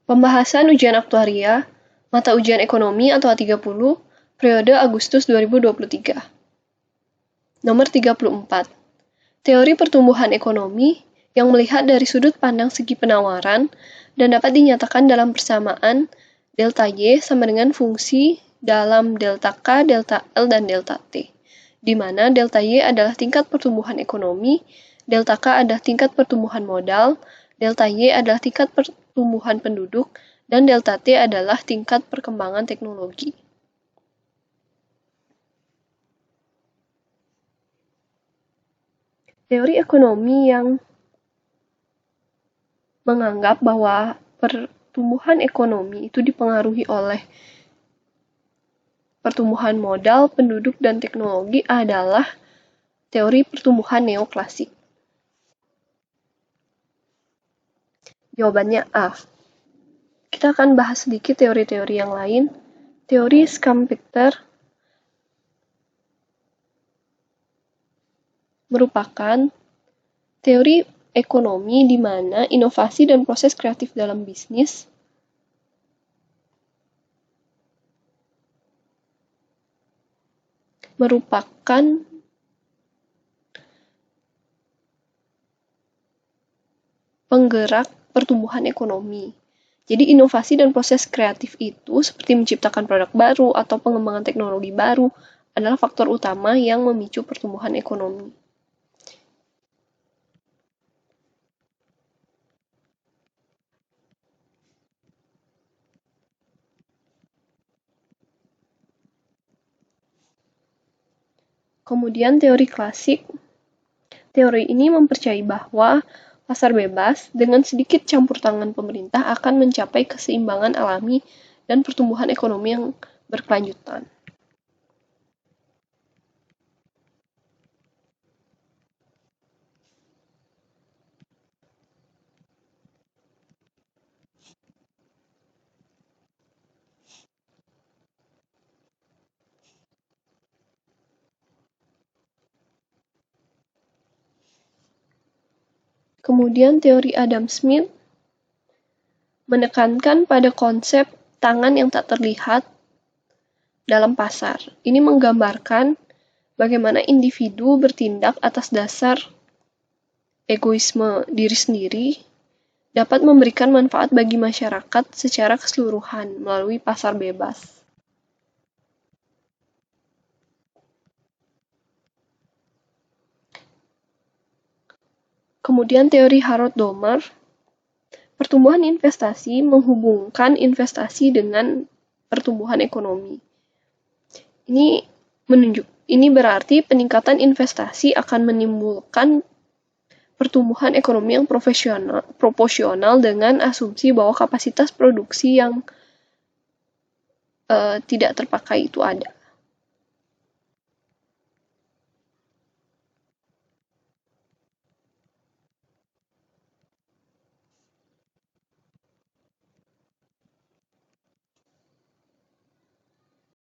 Pembahasan ujian aktuaria, mata ujian ekonomi atau A30, periode Agustus 2023. Nomor 34. Teori pertumbuhan ekonomi yang melihat dari sudut pandang segi penawaran dan dapat dinyatakan dalam persamaan delta Y sama dengan fungsi dalam delta K, delta L, dan delta T, di mana delta Y adalah tingkat pertumbuhan ekonomi, delta K adalah tingkat pertumbuhan modal, delta Y adalah tingkat pertumbuhan penduduk, dan delta T adalah tingkat perkembangan teknologi. Teori ekonomi yang menganggap bahwa pertumbuhan ekonomi itu dipengaruhi oleh pertumbuhan modal, penduduk, dan teknologi adalah teori pertumbuhan neoklasik. Jawabannya A. Kita akan bahas sedikit teori-teori yang lain. Teori Schumpeter merupakan teori ekonomi di mana inovasi dan proses kreatif dalam bisnis merupakan penggerak pertumbuhan ekonomi. Jadi inovasi dan proses kreatif itu seperti menciptakan produk baru atau pengembangan teknologi baru adalah faktor utama yang memicu pertumbuhan ekonomi. Kemudian teori klasik. Teori ini mempercayai bahwa pasar bebas dengan sedikit campur tangan pemerintah akan mencapai keseimbangan alami dan pertumbuhan ekonomi yang berkelanjutan. Kemudian teori Adam Smith menekankan pada konsep tangan yang tak terlihat dalam pasar. Ini menggambarkan bagaimana individu bertindak atas dasar egoisme diri sendiri dapat memberikan manfaat bagi masyarakat secara keseluruhan melalui pasar bebas. Kemudian teori Harold Domer, pertumbuhan investasi menghubungkan investasi dengan pertumbuhan ekonomi. Ini berarti peningkatan investasi akan menimbulkan pertumbuhan ekonomi yang proporsional dengan asumsi bahwa kapasitas produksi yang tidak terpakai itu ada.